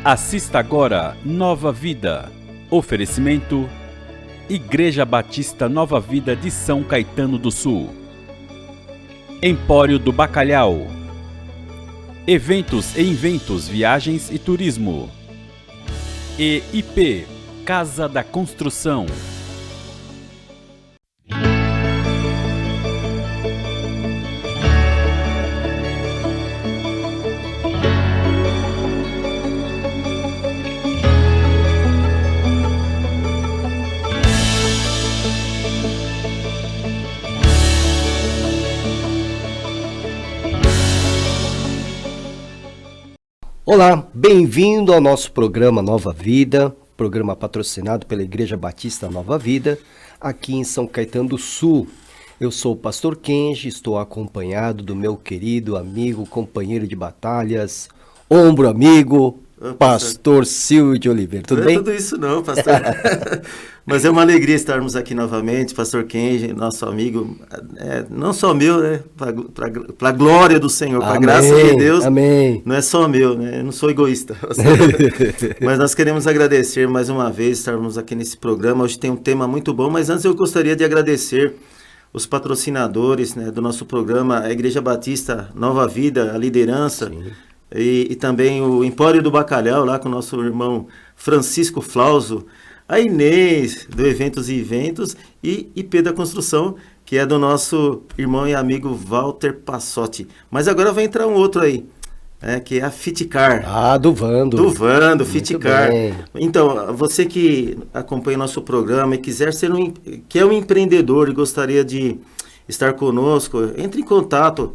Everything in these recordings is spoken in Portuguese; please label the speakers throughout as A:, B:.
A: Assista agora Nova Vida. Oferecimento: Igreja Batista Nova Vida de São Caetano do Sul. Empório do Bacalhau. Eventos e Inventos, Viagens e Turismo. E IP, Casa da Construção.
B: Olá, bem-vindo ao nosso programa Nova Vida, programa patrocinado pela Igreja Batista Nova Vida, aqui em São Caetano do Sul. Eu sou o pastor Kenji, estou acompanhado do meu querido amigo, companheiro de batalhas, ombro amigo, pastor Silvio de Oliveira. Tudo bem?
C: Não é tudo isso não, pastor. Mas é uma alegria estarmos aqui novamente, pastor Kenji, nosso amigo, não só meu, né? Para a glória do Senhor, para a graça de Deus.
B: Amém.
C: Não é só meu, né? Eu não sou egoísta. Mas nós queremos agradecer mais uma vez estarmos aqui nesse programa. Hoje tem um tema muito bom, mas antes eu gostaria de agradecer os patrocinadores, né, do nosso programa, a Igreja Batista Nova Vida, a liderança. Sim. E também o Empório do Bacalhau, lá com o nosso irmão Francisco Flauso, a Inês, do Eventos e Inventos, e IP da Construção, que é do nosso irmão e amigo Walter Passotti. Mas agora vai entrar um outro aí, que é a Fitcar.
B: Ah, do Vando.
C: Do Vando, Fitcar. Então, você que acompanha o nosso programa e quiser que é um empreendedor e gostaria de estar conosco, entre em contato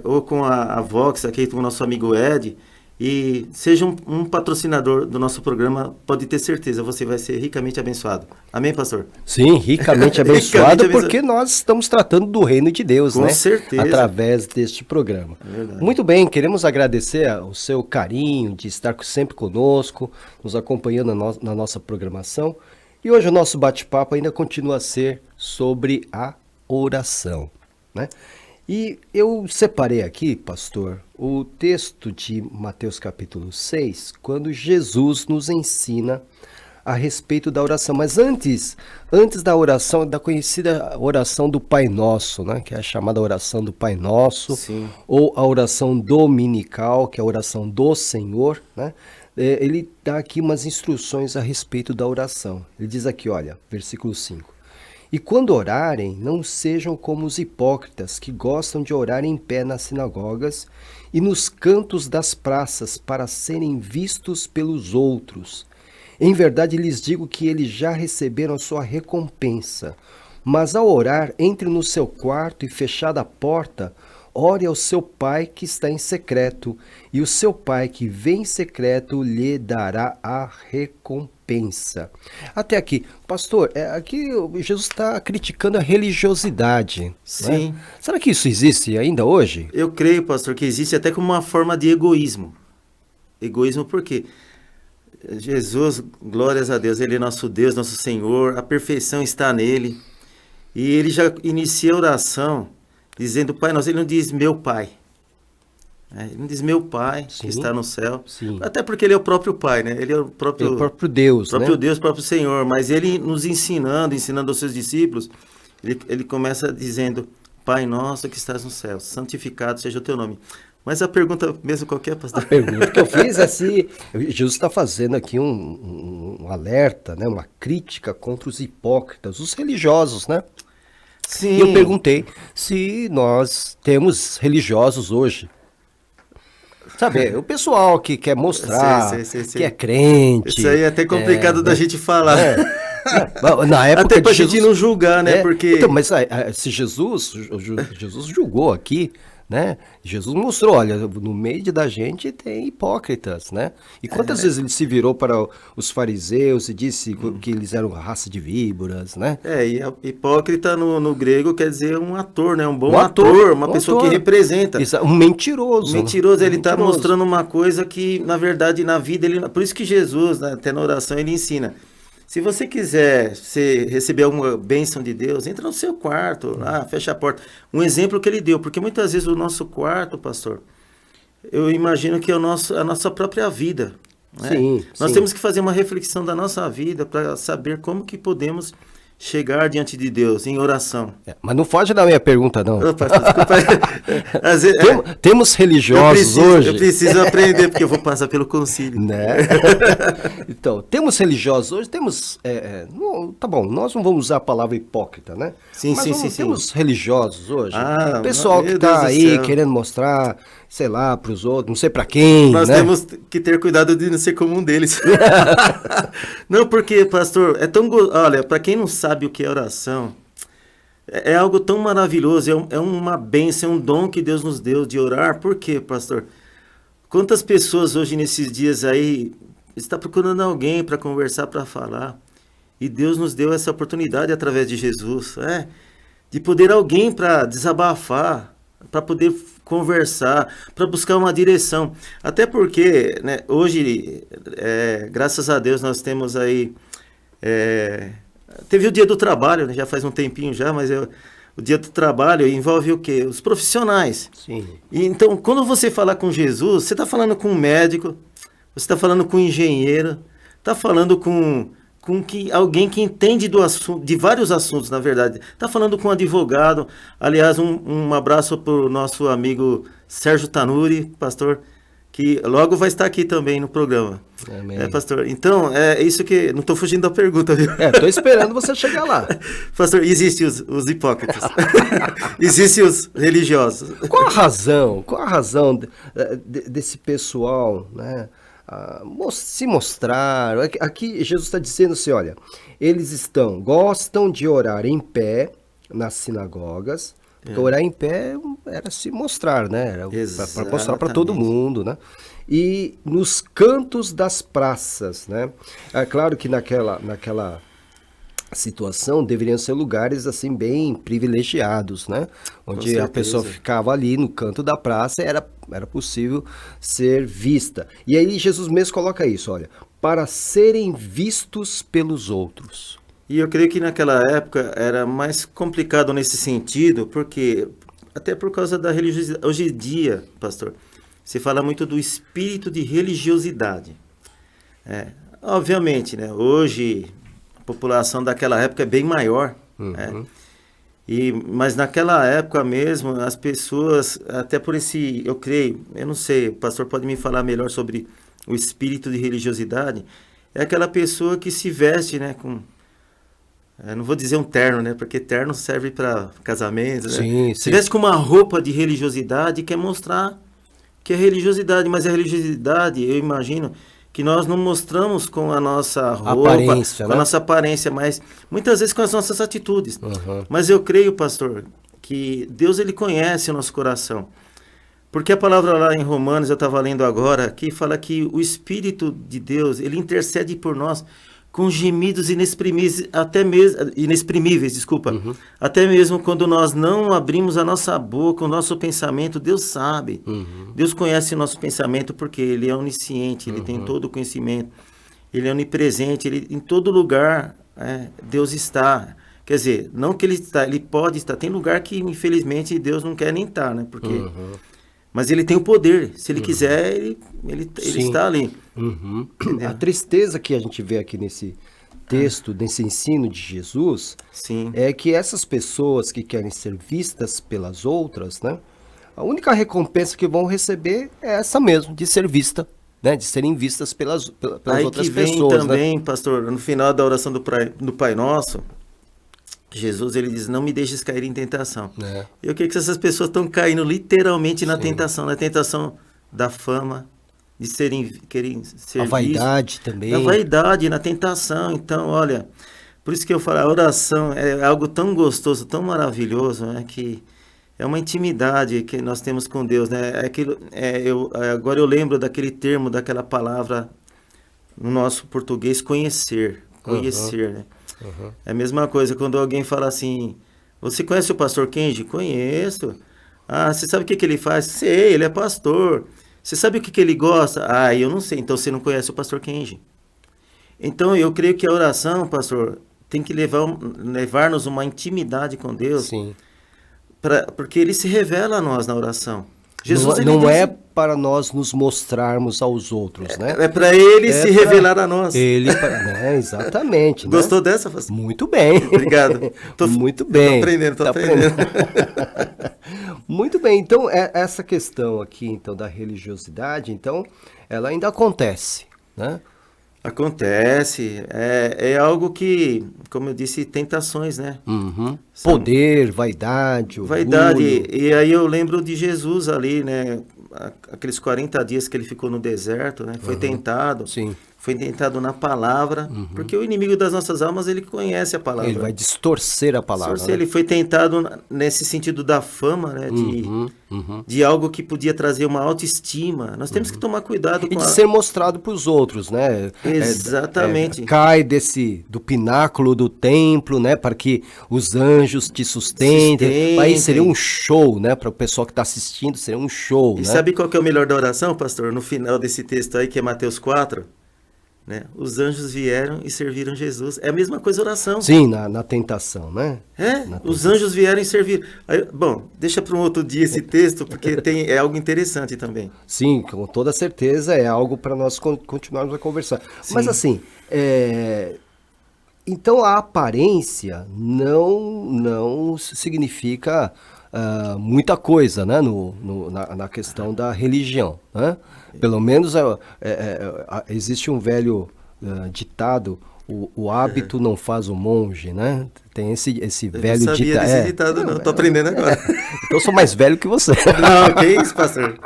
C: ou com a Vox, aqui com o nosso amigo Ed, e seja um patrocinador do nosso programa, pode ter certeza, você vai ser ricamente abençoado. Amém, pastor?
B: Sim, ricamente abençoado, porque nós estamos tratando do reino de Deus, né?
C: Com certeza.
B: Através deste programa. Muito bem, queremos agradecer o seu carinho de estar sempre conosco, nos acompanhando na nossa programação. E hoje o nosso bate-papo ainda continua a ser sobre a oração, né? E eu separei aqui, pastor, o texto de Mateus capítulo 6, quando Jesus nos ensina a respeito da oração. Mas antes da oração, da conhecida oração do Pai Nosso, né, que é a chamada oração do Pai Nosso, sim, ou a oração dominical, que é a oração do Senhor, né? Ele dá aqui umas instruções a respeito da oração. Ele diz aqui, olha, versículo 5. E quando orarem, não sejam como os hipócritas, que gostam de orar em pé nas sinagogas e nos cantos das praças para serem vistos pelos outros. Em verdade lhes digo que eles já receberam a sua recompensa. Mas ao orar, entre no seu quarto e fechada a porta, ore ao seu pai que está em secreto, e o seu pai que vem em secreto lhe dará a recompensa. Até aqui, pastor, aqui Jesus está criticando a religiosidade.
C: Sim.
B: Né? Será que isso existe ainda hoje?
C: Eu creio, pastor, que existe até como uma forma de egoísmo. Egoísmo por quê? Jesus, glórias a Deus, Ele é nosso Deus, nosso Senhor, a perfeição está nele. E Ele já inicia a oração dizendo Pai Nosso. Ele não diz meu Pai. Ele não diz meu Pai, sim, que está no céu. Sim. Até porque Ele é o próprio Pai, né? Ele é o próprio
B: Deus,
C: próprio
B: né?
C: Deus, próprio Senhor. Mas Ele nos ensinando aos seus discípulos, ele começa dizendo Pai Nosso que estás no céu, santificado seja o teu nome. Mas a pergunta mesmo qualquer, pastor?
B: A pergunta que eu fiz é se Jesus está fazendo aqui um alerta, né? Uma crítica contra os hipócritas, os religiosos, né?
C: Sim.
B: E eu perguntei se nós temos religiosos hoje. Sabe, o pessoal que quer mostrar que é crente.
C: Isso aí é até complicado da gente falar.
B: Na época
C: até pra
B: Jesus,
C: gente não julgar, né? Porque...
B: Então, mas se Jesus julgou aqui, né? Jesus mostrou, olha, no meio da gente tem hipócritas, né? E quantas vezes ele se virou para os fariseus e disse que eles eram raça de víboras, né?
C: E hipócrita no grego quer dizer um ator, né? Um bom ator, uma pessoa que representa.
B: Isso, um mentiroso.
C: Mentiroso, ele está mostrando uma coisa que, na verdade, na vida, por isso que Jesus, né, até na oração, ele ensina. Se você quiser receber alguma bênção de Deus, entra no seu quarto, lá, fecha a porta. Um exemplo que ele deu, porque muitas vezes o nosso quarto, pastor, eu imagino que é a nossa própria vida. né?
B: Sim,
C: Nós
B: sim.
C: temos que fazer uma reflexão da nossa vida para saber como que podemos chegar diante de Deus em oração.
B: Mas não foge da minha pergunta, não.
C: Opa, desculpa. Às vezes,
B: Temos religiosos hoje.
C: eu preciso aprender, porque eu vou passar pelo concílio.
B: Né? Então, temos religiosos hoje, temos... tá bom, nós não vamos usar a palavra hipócrita, né?
C: Sim,
B: Mas
C: sim.
B: temos religiosos hoje.
C: Ah,
B: pessoal
C: meu
B: que
C: Deus
B: está
C: do
B: aí
C: céu.
B: querendo mostrar, sei lá, para os outros, não sei para quem,
C: Nós
B: né?
C: temos que ter cuidado de não ser como um deles. Não, porque, pastor, olha, para quem não sabe o que é oração, é algo tão maravilhoso, é uma bênção, é um dom que Deus nos deu de orar. Por quê, pastor? Quantas pessoas hoje, nesses dias aí, está procurando alguém para conversar, para falar, e Deus nos deu essa oportunidade através de Jesus, de poder alguém para desabafar, para poder conversar, para buscar uma direção. Até porque, né, hoje, graças a Deus, nós temos aí... teve o Dia do Trabalho, né, já faz um tempinho já, mas o Dia do Trabalho envolve o quê? Os profissionais.
B: Sim.
C: E, então, quando você falar com Jesus, você está falando com um médico, você está falando com um engenheiro, está falando com alguém que entende de vários assuntos, na verdade. Está falando com um advogado. Aliás, um abraço para o nosso amigo Sérgio Tanuri, pastor, que logo vai estar aqui também no programa.
B: Amém.
C: Pastor, então, é isso que... Não estou fugindo da pergunta, viu?
B: Estou esperando você chegar lá.
C: Pastor, existem os hipócritas. Existem os religiosos.
B: Qual a razão desse pessoal, né? Se mostrar. Aqui Jesus está dizendo assim, olha, eles gostam de orar em pé nas sinagogas, porque orar em pé era se mostrar, né? Era para mostrar para todo mundo, né? E nos cantos das praças, né? É claro que naquela situação deveriam ser lugares assim bem privilegiados, né? Onde a pessoa ficava ali no canto da praça, era possível ser vista. E aí Jesus mesmo coloca isso, olha, para serem vistos pelos outros.
C: E eu creio que naquela época era mais complicado nesse sentido, porque até por causa da religiosidade. Hoje em dia, pastor, se fala muito do espírito de religiosidade. Obviamente, né? Hoje a população daquela época é bem maior, né? Mas naquela época mesmo, as pessoas, até por eu creio, eu não sei, o pastor pode me falar melhor sobre o espírito de religiosidade, é aquela pessoa que se veste, né, não vou dizer um terno, né, porque terno serve para casamento, né?
B: Sim,
C: se veste com uma roupa de religiosidade e quer mostrar que é religiosidade, mas a religiosidade, eu imagino, que nós não mostramos com a nossa roupa,
B: aparência,
C: com a
B: né?
C: nossa aparência, mas muitas vezes com as nossas atitudes. Mas eu creio, pastor, que Deus ele conhece o nosso coração. Porque a palavra lá em Romanos, eu estava lendo agora, que fala que o Espírito de Deus, ele intercede por nós com gemidos inexprimíveis, até mesmo quando nós não abrimos a nossa boca, o nosso pensamento, Deus sabe. Deus conhece o nosso pensamento porque Ele é onisciente, Ele tem todo o conhecimento, Ele é onipresente, em todo lugar Deus está. Quer dizer, não que Ele pode estar, tem lugar que infelizmente Deus não quer nem estar, né? Porque... Mas ele tem o poder. Se ele quiser, ele está ali.
B: A tristeza que a gente vê aqui nesse texto, nesse ensino de Jesus, é que essas pessoas que querem ser vistas pelas outras, né? A única recompensa que vão receber é essa mesmo, de ser vista, né? De serem vistas pelas outras
C: que vem
B: pessoas.
C: Também,
B: né?
C: pastor, no final da oração do Pai Nosso, Jesus, ele diz, não me deixes cair em tentação. Eu creio que essas pessoas estão caindo literalmente na tentação da fama, de querem ser
B: a vaidade também.
C: Na vaidade, na tentação. Então, olha, por isso que eu falo, a oração é algo tão gostoso, tão maravilhoso, né, que é uma intimidade que nós temos com Deus, né? Agora eu lembro daquele termo, daquela palavra no nosso português, conhecer, né? É a mesma coisa quando alguém fala assim, você conhece o pastor Kenji? Conheço. Ah, você sabe o que ele faz? Sei, ele é pastor. Você sabe o que ele gosta? Ah, eu não sei, então você não conhece o pastor Kenji. Então eu creio que a oração, pastor, tem que levar-nos uma intimidade com Deus.
B: Sim.
C: Porque ele se revela a nós na oração. Jesus,
B: não é para nós nos mostrarmos aos outros, né?
C: É para ele se revelar a nós.
B: Exatamente.
C: Gostou dessa, pastor?
B: Muito bem.
C: Obrigado.
B: Muito bem.
C: Tô aprendendo.
B: Muito bem. Então, essa questão aqui, então, da religiosidade, então, ela ainda acontece, né?
C: Acontece. É algo que, como eu disse, tentações, né?
B: Uhum. Poder, vaidade, orgulho.
C: Vaidade. E aí eu lembro de Jesus ali, né? Aqueles 40 dias que ele ficou no deserto, né? Foi tentado.
B: Sim.
C: Foi tentado na palavra, porque o inimigo das nossas almas, ele conhece a palavra.
B: Ele vai distorcer a palavra.
C: Né? Ele foi tentado nesse sentido da fama, né? De algo que podia trazer uma autoestima. Nós temos que tomar cuidado com
B: de ser mostrado para os outros, né?
C: Exatamente.
B: Cai do pináculo do templo, né? Para que os anjos te sustentem. Aí seria um show, né? Para o pessoal que está assistindo, seria um show,
C: E
B: né?
C: sabe qual que é o melhor da oração, pastor? No final desse texto aí, que é Mateus 4... Né? Os anjos vieram e serviram Jesus. É a mesma coisa a oração.
B: Sim, na tentação, né?
C: Os anjos vieram e serviram. Aí, bom, deixa para um outro dia esse texto, porque é algo interessante também.
B: Sim, com toda certeza é algo para nós continuarmos a conversar. Sim. Mas assim, então a aparência não significa muita coisa, né? Na questão da religião, né? Pelo menos existe um velho ditado, o hábito não faz o monge, né? Tem esse velho ditado.
C: Eu não sabia desse ditado, não. Tô aprendendo agora.
B: Então eu sou mais velho que você.
C: Não, que isso, pastor.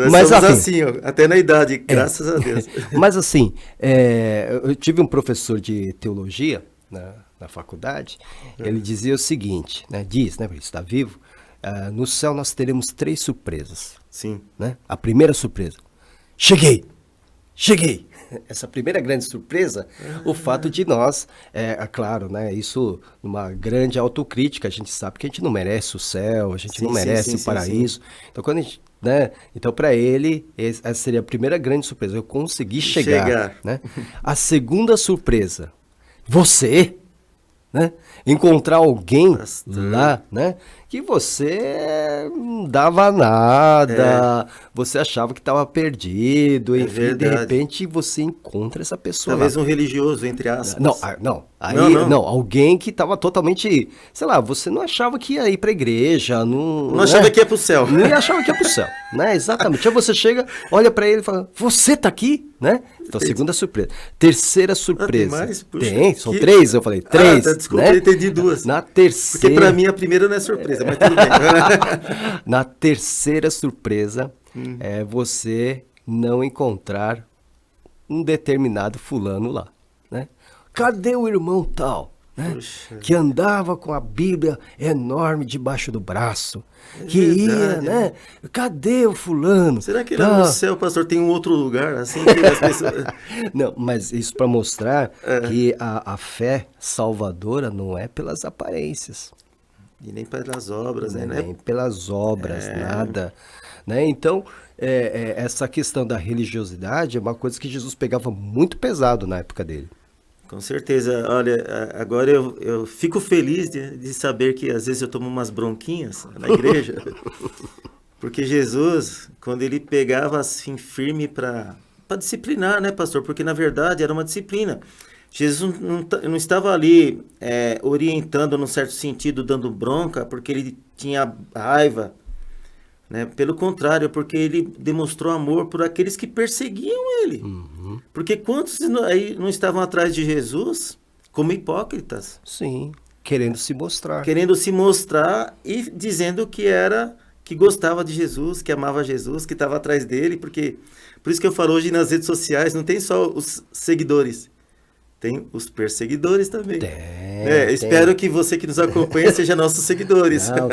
C: Nós somos assim, ó, até na idade, graças a Deus.
B: Mas assim, eu tive um professor de teologia na faculdade, ele dizia o seguinte, né? Porque está vivo, no céu nós teremos 3 surpresas.
C: Sim.
B: Né? A primeira surpresa, cheguei! Essa primeira grande surpresa, o fato de nós, claro, né, isso numa grande autocrítica, a gente sabe que a gente não merece o céu, a gente não merece o paraíso. Então, quando a gente, né, então para ele, essa seria a primeira grande surpresa, eu consegui chegar. Né? A segunda surpresa, você, né, encontrar alguém lá, né, que você não dava nada, você achava que estava perdido, enfim, de repente você encontra essa pessoa.
C: Talvez um religioso, entre aspas.
B: Não, alguém que estava totalmente, sei lá, você não achava que ia ir para a igreja, não
C: achava que ia para o céu.
B: Não achava que ia para o céu, né? Exatamente. Aí você chega, olha para ele e fala, você tá aqui, né? Então, segunda surpresa. Terceira surpresa.
C: Tem mais? Puxa,
B: são 3, eu falei, 3.
C: Desculpa,
B: né?
C: eu entendi 2.
B: Na terceira.
C: Porque para mim a primeira não é surpresa, mas tudo bem.
B: Na terceira surpresa é você não encontrar um determinado fulano lá, né? Cadê o irmão tal? Né? Que andava com a Bíblia enorme debaixo do braço, ia, né? Cadê o fulano?
C: Será que lá no céu, pastor, tem um outro lugar assim que as pessoas...
B: Não, mas isso para mostrar que a fé salvadora não é pelas aparências.
C: E nem pelas obras, né?
B: Nem pelas obras, nada. Né? Então, essa questão da religiosidade é uma coisa que Jesus pegava muito pesado na época dele.
C: Com certeza. Olha, agora eu fico feliz de saber que às vezes eu tomo umas bronquinhas na igreja, porque Jesus, quando ele pegava assim firme para disciplinar, né, pastor? Porque na verdade era uma disciplina. Jesus não estava ali orientando num certo sentido, dando bronca, porque ele tinha raiva, né? Pelo contrário, porque ele demonstrou amor por aqueles que perseguiam ele. Porque quantos aí não estavam atrás de Jesus como hipócritas?
B: Sim, querendo se mostrar.
C: Querendo se mostrar e dizendo que gostava de Jesus, que amava Jesus, que estava atrás dele. Por isso que eu falo hoje nas redes sociais, não tem só os seguidores. Tem os perseguidores também. Espero que você que nos acompanha seja nossos seguidores.
B: Não,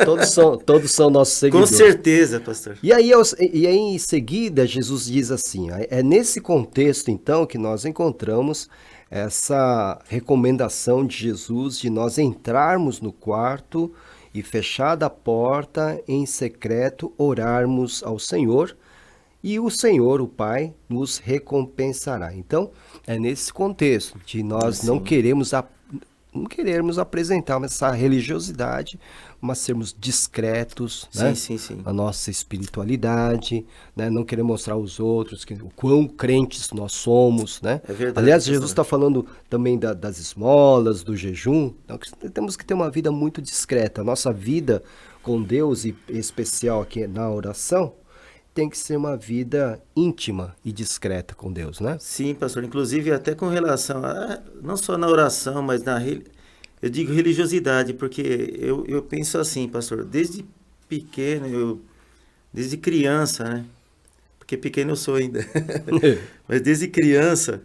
B: todos são nossos seguidores.
C: Com certeza, pastor.
B: E aí em seguida, Jesus diz assim, é nesse contexto, então, que nós encontramos essa recomendação de Jesus de nós entrarmos no quarto e, fechada a porta, em secreto, orarmos ao Senhor, e o Senhor, o Pai, nos recompensará. Então, é nesse contexto de nós não queremos não querermos apresentar essa religiosidade, mas sermos discretos,
C: Sim,
B: né?
C: sim, sim.
B: A nossa espiritualidade, né? Não querer mostrar aos outros o quão crentes nós somos, né?
C: É verdade,
B: Aliás,
C: pastor.
B: Jesus está falando também das esmolas, do jejum. Então, temos que ter uma vida muito discreta. A nossa vida com Deus, e em especial aqui na oração, tem que ser uma vida íntima e discreta com Deus, né?
C: Sim, pastor. Inclusive, até com relação não só na oração, mas eu digo religiosidade, porque eu penso assim, pastor, desde pequeno, desde criança, né? Porque pequeno eu sou ainda. Mas desde criança,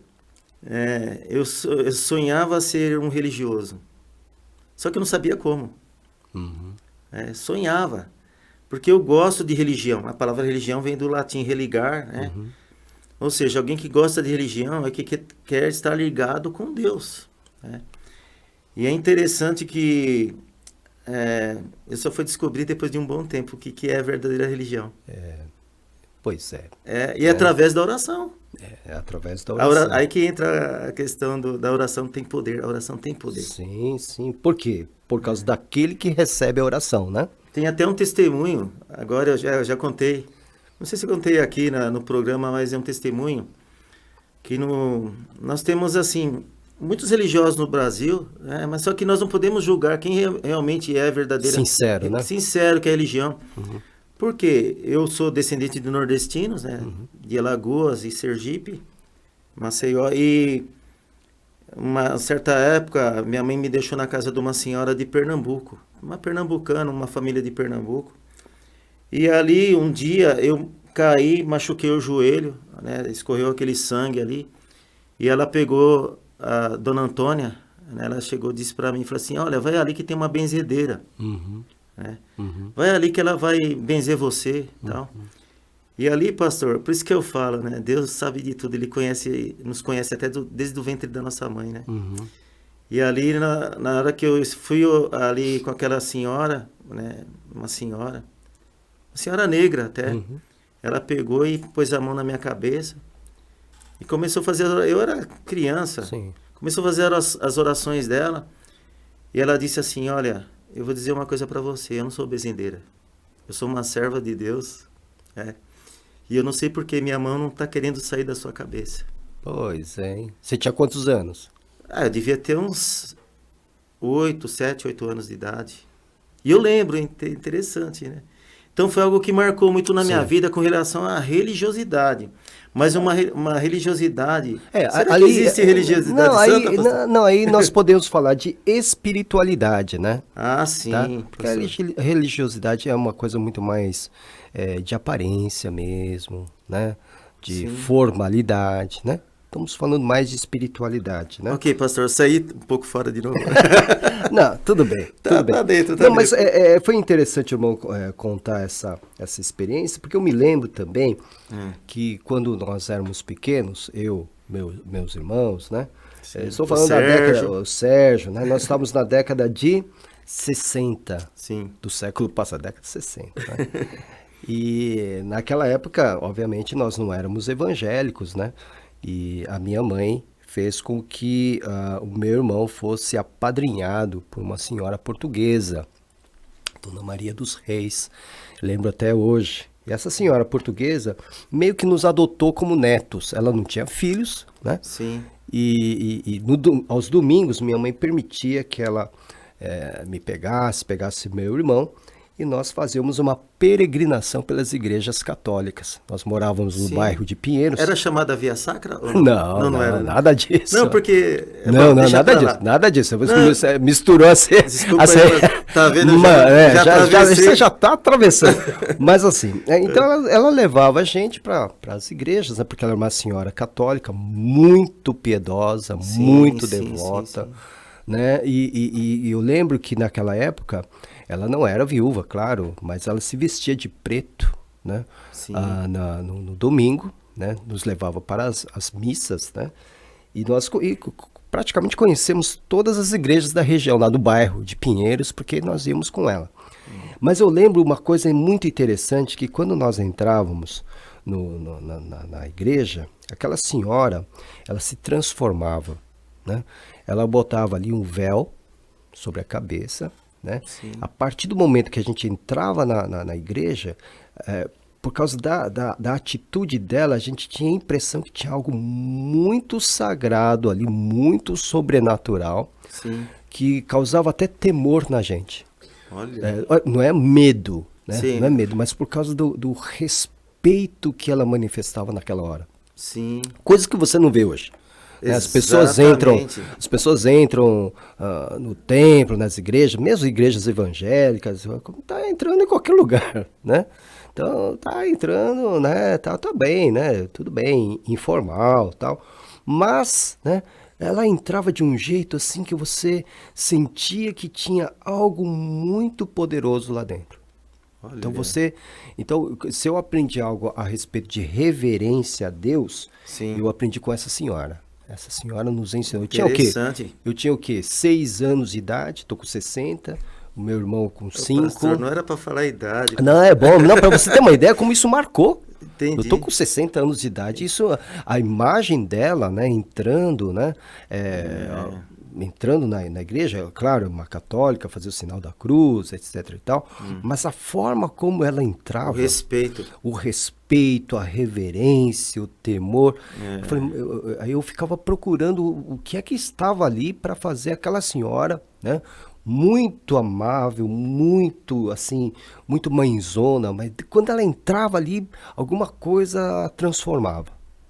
C: eu sonhava ser um religioso. Só que eu não sabia como. Sonhava. Porque eu gosto de religião. A palavra religião vem do latim religar, né? Ou seja, alguém que gosta de religião é que quer estar ligado com Deus, né? E é interessante que eu só fui descobrir depois de um bom tempo o que é a verdadeira religião.
B: Pois é.
C: E através da oração.
B: É através da oração.
C: Aí que entra a questão da oração tem poder. A oração tem poder.
B: Sim, sim. Por quê? Por causa daquele que recebe a oração, né?
C: Tem até um testemunho, agora eu já contei, não sei se eu contei aqui no programa, mas é um testemunho, que nós temos, assim, muitos religiosos no Brasil, né, mas só que nós não podemos julgar quem realmente é verdadeiro.
B: Sincero, né?
C: Sincero que é a religião. Porque eu sou descendente de nordestinos, né, de Alagoas e Sergipe, Maceió, e uma certa época minha mãe me deixou na casa de uma senhora de Pernambuco, uma pernambucana, uma família de Pernambuco. E ali um dia eu caí, machuquei o joelho, né, escorreu aquele sangue ali. E ela pegou a Dona Antônia, né, ela chegou e disse para mim, falou assim, olha, vai ali que tem uma benzedeira. Né? Vai ali que ela vai benzer você, tal. E ali, pastor, por isso que eu falo, né? Deus sabe de tudo, Ele nos conhece até desde o ventre da nossa mãe, né? E ali, na hora que eu fui ali com aquela senhora, né? Uma senhora negra até, ela pegou e pôs a mão na minha cabeça e começou a fazer, eu era criança,
B: Sim.
C: começou a fazer as orações dela, e ela disse assim, olha, eu vou dizer uma coisa para você, eu não sou bezendeira, eu sou uma serva de Deus, e eu não sei porque minha mão não está querendo sair da sua cabeça.
B: Pois é, hein? Você tinha quantos anos?
C: Eu devia ter uns 7, 8 anos de idade. E eu lembro, interessante, né? Então foi algo que marcou muito na minha vida com relação à religiosidade. Mas uma religiosidade... Será que existe religiosidade santa?
B: Não, aí nós podemos falar de espiritualidade, né?
C: Ah, sim.
B: Tá? Porque a religiosidade é uma coisa muito mais de aparência mesmo, né? De formalidade, né? Estamos falando mais de espiritualidade, né?
C: Ok, pastor, eu saí um pouco fora de novo.
B: Não, tudo bem.
C: Tá dentro, tá dentro.
B: Mas foi interessante, irmão, contar essa experiência, porque eu me lembro também que quando nós éramos pequenos, meus irmãos, né? Estou falando da década... O Sérgio, né? Nós estávamos na década de 60 do século passado, década de 60, né? E naquela época, obviamente, nós não éramos evangélicos, né? E a minha mãe fez com que o meu irmão fosse apadrinhado por uma senhora portuguesa, Dona Maria dos Reis, lembro até hoje. E essa senhora portuguesa meio que nos adotou como netos. Ela não tinha filhos, né?
C: Sim.
B: E aos domingos minha mãe permitia que ela me pegasse meu irmão, e nós fazíamos uma peregrinação pelas igrejas católicas. Nós morávamos no bairro de Pinheiros.
C: Era chamada Via Sacra? Ou
B: não era nada disso.
C: Não, porque...
B: nada disso. Você misturou
C: Desculpa, tá vendo?
B: Você já está atravessando. Mas assim, então ela levava a gente para as igrejas, né? Porque ela era uma senhora católica, muito piedosa, muito devota. Né? E eu lembro que naquela época... Ela não era viúva, claro, mas ela se vestia de preto, né? No domingo, né? Nos levava para as missas, né? E nós praticamente conhecemos todas as igrejas da região, lá do bairro de Pinheiros, porque nós íamos com ela. Mas eu lembro uma coisa muito interessante, que quando nós entrávamos na igreja, aquela senhora, ela se transformava, né? Ela botava ali um véu, sobre a cabeça, né?
C: Sim.
B: A partir do momento que a gente entrava na igreja, por causa da atitude dela, a gente tinha a impressão que tinha algo muito sagrado ali, muito sobrenatural,
C: Sim.
B: que causava até temor na gente.
C: Olha.
B: Não é medo, né?
C: Sim.
B: Não é medo, mas por causa do respeito que ela manifestava naquela hora.
C: Sim.
B: Coisas que você não vê hoje. Né? As pessoas entram no templo, nas igrejas, mesmo igrejas evangélicas, tá entrando em qualquer lugar, né? Então, tá entrando, né? Tá bem, né? Tudo bem, informal, tal. Mas, né? Ela entrava de um jeito assim que você sentia que tinha algo muito poderoso lá dentro.
C: Olha.
B: Então, se eu aprendi algo a respeito de reverência a Deus,
C: Sim.
B: eu aprendi com essa senhora. Essa senhora nos ensinou.
C: Interessante.
B: Eu tinha o quê? 6 anos de idade, tô com 60, o meu irmão com 5.
C: Pastor, não era para falar a idade.
B: Não, é bom. Não, para você ter uma ideia como isso marcou.
C: Entendi.
B: Eu tô com 60 anos de idade. Isso, a imagem dela, né, entrando, né, entrando na igreja, claro, uma católica, fazia o sinal da cruz, etc e tal, mas a forma como ela entrava... O respeito, a reverência, o temor. Aí eu ficava procurando o que é que estava ali para fazer aquela senhora, né, muito amável, muito assim, muito mãezona, mas quando ela entrava ali, alguma coisa transformava,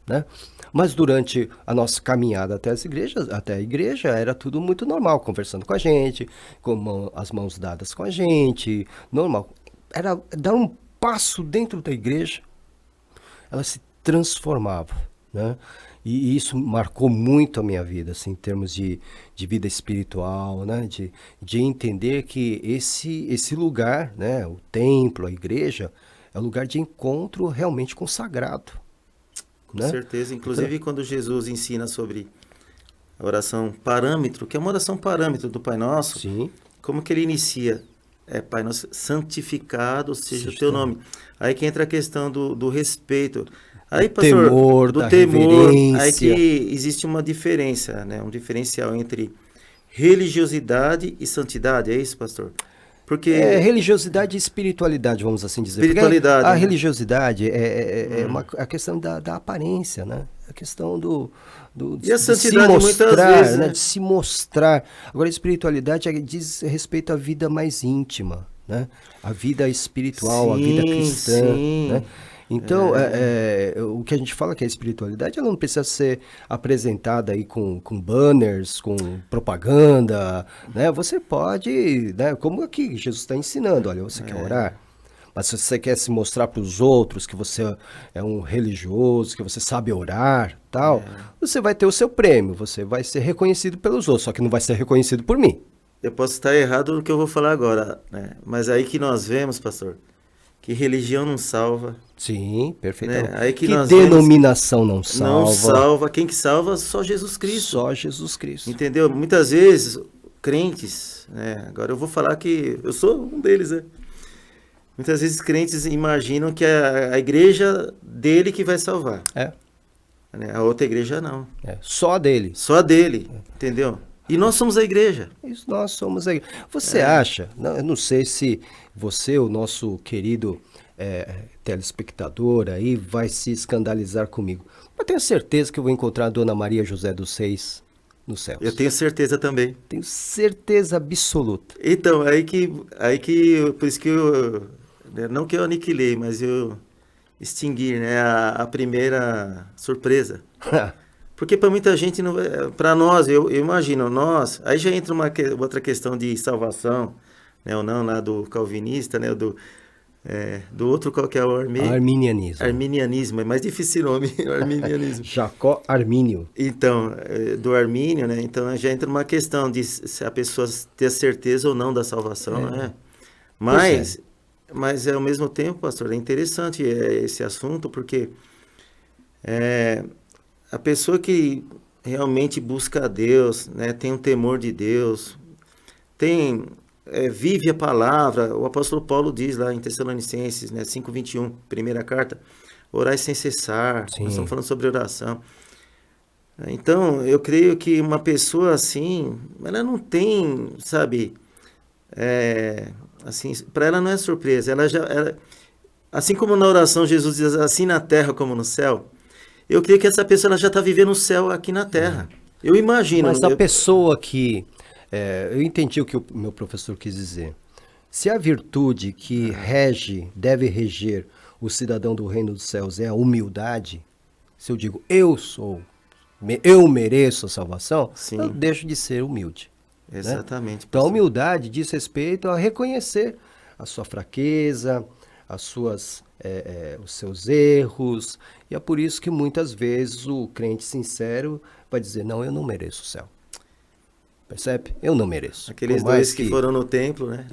B: né? Mas durante a nossa caminhada até a igreja, era tudo muito normal, conversando com a gente, com as mãos dadas com a gente, normal. Era dar um passo dentro da igreja, ela se transformava, né? E isso marcou muito a minha vida, assim, em termos de vida espiritual, né? De entender que esse lugar, né? O templo, a igreja, é um lugar de encontro realmente com o sagrado.
C: Com certeza. Inclusive, quando Jesus ensina sobre a oração parâmetro, que é uma oração parâmetro do Pai Nosso,
B: sim,
C: como que ele inicia? Pai Nosso, santificado seja o teu nome. Aí que entra a questão do respeito. Aí, pastor, do temor, aí que existe uma diferença, né? Um diferencial entre religiosidade e santidade, é isso, pastor? Porque
B: religiosidade e espiritualidade, vamos assim dizer.
C: Espiritualidade.
B: A religiosidade é a questão da aparência, né? A questão
C: e a santidade, de se mostrar, muitas vezes, né?
B: De se mostrar. Agora, a espiritualidade diz respeito à vida mais íntima, né? A vida espiritual, a vida cristã, né? Então, o que a gente fala que é espiritualidade, ela não precisa ser apresentada aí com banners, com propaganda, né? Você pode, né? Como aqui Jesus está ensinando, olha, você quer orar? Mas se você quer se mostrar para os outros que você é um religioso, que você sabe orar, tal, você vai ter o seu prêmio, você vai ser reconhecido pelos outros, só que não vai ser reconhecido por mim.
C: Eu posso estar errado no que eu vou falar agora, né? Mas aí que nós vemos, pastor, que religião não salva.
B: Sim, perfeitamente.
C: Né? Aí que
B: denominação não salva.
C: Não salva. Quem que salva? Só Jesus Cristo.
B: Só Jesus Cristo.
C: Entendeu? Muitas vezes, crentes, né? Agora eu vou falar que eu sou um deles, né? Muitas vezes crentes imaginam que é a igreja dele que vai salvar. Né? A outra igreja não.
B: Só a dele.
C: Só a dele, entendeu? E nós somos a igreja.
B: Isso, nós somos a igreja. Você acha, eu não sei se você, o nosso querido telespectador aí, vai se escandalizar comigo. Mas tenho certeza que eu vou encontrar a Dona Maria José dos Seis nos céus.
C: Eu tenho certeza também.
B: Tenho certeza absoluta.
C: Então, por isso que eu, não que eu aniquilei, mas eu extingui, né, a primeira surpresa. Porque para muita gente, para nós, eu imagino, nós, aí já entra outra questão de salvação, né, ou não, lá do calvinista, né, do outro, qual que é o
B: arminianismo.
C: Arminianismo, é mais difícil o nome, o arminianismo.
B: Jacó Armínio.
C: Então, do Armínio, né, então já entra uma questão de se a pessoa ter certeza ou não da salvação, né? Mas ao mesmo tempo, pastor, é interessante esse assunto, porque a pessoa que realmente busca a Deus, né, tem um temor de Deus, vive a palavra, o apóstolo Paulo diz lá em Tessalonicenses, né, 5:21, primeira carta, orai sem cessar. Sim. Nós estamos falando sobre oração. Então, eu creio que uma pessoa assim, ela não tem, sabe, assim, para ela não é surpresa. Assim como na oração Jesus diz assim na terra como no céu, eu creio que essa pessoa ela já está vivendo o céu aqui na terra. Eu imagino.
B: Mas a pessoa que... eu entendi o que o meu professor quis dizer. Se a virtude que deve reger o cidadão do reino dos céus é a humildade, se eu digo eu mereço a salvação,
C: Sim.
B: eu deixo de ser humilde.
C: Exatamente.
B: Né? Então a humildade diz respeito a reconhecer a sua fraqueza, os seus erros, e é por isso que muitas vezes o crente sincero vai dizer, não, eu não mereço o céu. Percebe? Eu não mereço.
C: Aqueles dois que foram no templo, né?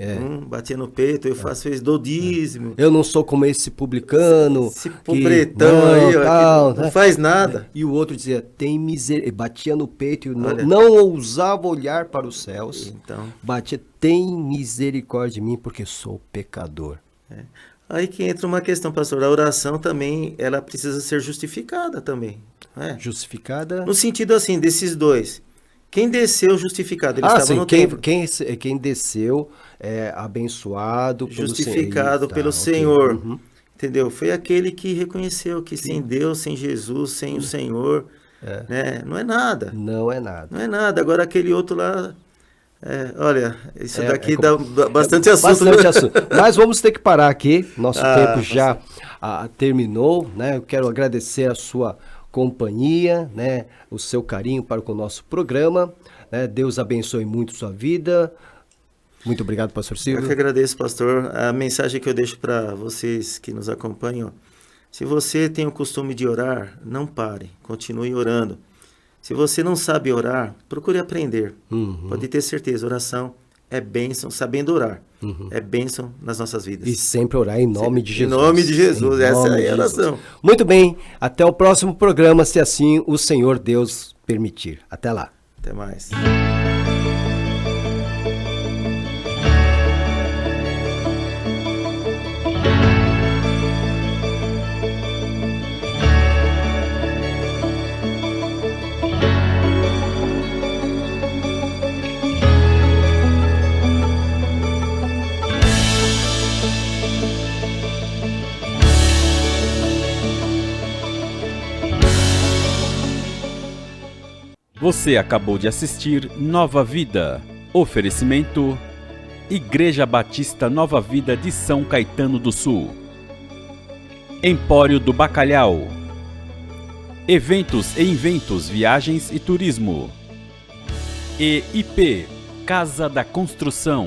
C: Batia no peito, eu faço do dízimo.
B: Eu não sou como esse publicano.
C: Esse pobretão aí, ó, que não faz nada.
B: E o outro dizia, tem misericórdia. Batia no peito e não ousava olhar para os céus.
C: Então.
B: Batia, tem misericórdia de mim, porque sou pecador.
C: Aí que entra uma questão, pastor. A oração também, ela precisa ser justificada também.
B: Justificada?
C: No sentido assim, desses dois. Quem desceu justificado? Eles estavam no templo.
B: Quem desceu abençoado
C: justificado pelo Senhor. Uhum. Entendeu? Foi aquele que reconheceu que sem Deus, sem Jesus, sem o Senhor, né? Não é nada.
B: Não é nada.
C: Não é nada. Agora aquele outro lá... olha, isso daqui dá bastante assunto.
B: Bastante assunto. Mas vamos ter que parar aqui. Nosso tempo já terminou, né? Eu quero agradecer a sua companhia, né? O seu carinho para com o nosso programa, né? Deus abençoe muito sua vida. Muito obrigado, pastor Silvio.
C: Eu que agradeço, pastor. A mensagem que eu deixo para vocês que nos acompanham, se você tem o costume de orar, não pare, continue orando. Se você não sabe orar, procure aprender. Uhum. Pode ter certeza, oração é bênção, sabendo orar. Uhum. É bênção nas nossas vidas.
B: E sempre orar em nome de Jesus.
C: Em nome de Jesus, essa é a oração.
B: Muito bem, até o próximo programa, se assim o Senhor Deus permitir. Até lá.
C: Até mais.
A: Você acabou de assistir Nova Vida. Oferecimento: Igreja Batista Nova Vida de São Caetano do Sul. Empório do Bacalhau. Eventos e Inventos, Viagens e Turismo. EIP, Casa da Construção.